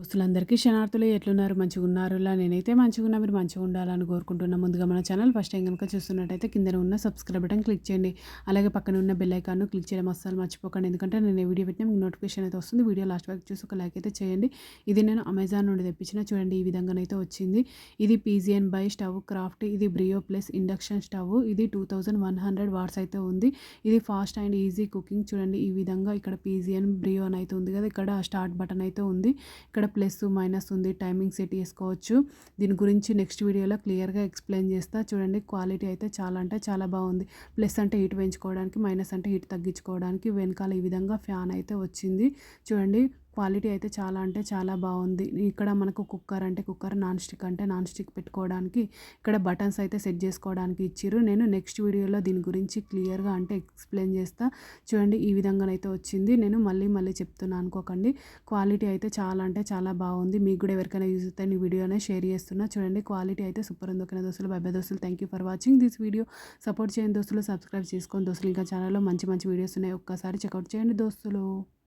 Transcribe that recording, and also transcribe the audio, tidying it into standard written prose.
దోస్తులందరికీ శనార్థులు ఎట్లున్నారు? మంచిగున్నారులా? నేనైతే మంచిగున్నా. మీరు మంచిగుండాలని కోరుకుంటున్నా. ముందుగా మన ఛానల్ ఫస్ట్ టైం గనుక చూస్తున్నట్టయితే కిందన ఉన్న సబ్స్క్రైబ్ బటన్ క్లిక్ చేయండి. అలాగే పక్కన ఉన్న బెల్ ఐకాన్‌ను క్లిక్ చేయడం అస్సలు మర్చిపోకండి. ఎందుకంటే నేను ఏ వీడియో పెట్టినా మీకు నోటిఫికేషన్ అయితే వస్తుంది. వీడియో లాస్ట్ వరకు చూసి ఒక లైక్ అయితే చేయండి. ఇది నేను అమెజాన్ నుండి తెప్పించిన. చూడండి ఈ విధంగానైతే వచ్చింది. ఇది పీజియన్ బై స్టవ్ క్రాఫ్ట్. ఇది బ్రియో ప్లస్ ఇండక్షన్ స్టవ్. ఇది 2100 వాట్స్ అయితే ఉంది. ఇది ఫాస్ట్ అండ్ ఈజీ కుకింగ్. చూడండి ఈ విధంగా ఇక్కడ పీజియన్ బ్రియో అని అయితే ఉంది కదా! ఇక్కడ స్టార్ట్ బటన్ అయితే ఉంది. ఇక్కడ ప్లస్ మైనస్ ఉంది. టైమింగ్ సెట్ చేసుకోవచ్చు. దీని గురించి నెక్స్ట్ వీడియోలో క్లియర్గా ఎక్స్ప్లెయిన్ చేస్తా. చూడండి క్వాలిటీ అయితే చాలా అంటే చాలా బాగుంది. ప్లస్ అంటే హీట్ పెంచుకోవడానికి, మైనస్ అంటే హీట్ తగ్గించుకోవడానికి. వెనకాల ఈ విధంగా ఫ్యాన్ అయితే వచ్చింది. చూడండి క్వాలిటీ అయితే చాలా అంటే చాలా బాగుంది. ఇక్కడ మనకు కుక్కర్ అంటే కుక్కర్, నాన్ స్టిక్ అంటే నాన్ స్టిక్ పెట్టుకోవడానికి, ఇక్కడ బటన్స్ అయితే సెట్ చేసుకోవడానికి ఇచ్చిర్రు. నేను నెక్స్ట్ వీడియోలో దీని గురించి క్లియర్గా అంటే ఎక్స్ప్లెయిన్ చేస్తా. చూడండి ఈ విధంగానైతే వచ్చింది. నేను మళ్ళీ మళ్ళీ చెప్తున్నా అనుకోకండి. క్వాలిటీ అయితే చాలా అంటే చాలా బాగుంది. మీకు కూడా ఎవరికైనా యూజ్ అవుతే ఈ వీడియోనే షేర్ చేస్తున్నా. చూడండి క్వాలిటీ అయితే సూపర్ ఉంది. ఓకేనా దోస్తులు? బై బై దోస్తులు. Thank you for watching this video. Support చేయండి దోస్తులు. సబ్స్క్రైబ్ చేసుకోండి దోస్తులు. ఇంకా ఛానల్లో మంచి మంచి వీడియోస్ ఉన్నాయి. ఒక్కసారి చెక్అవుట్ చేయండి దోస్తులు.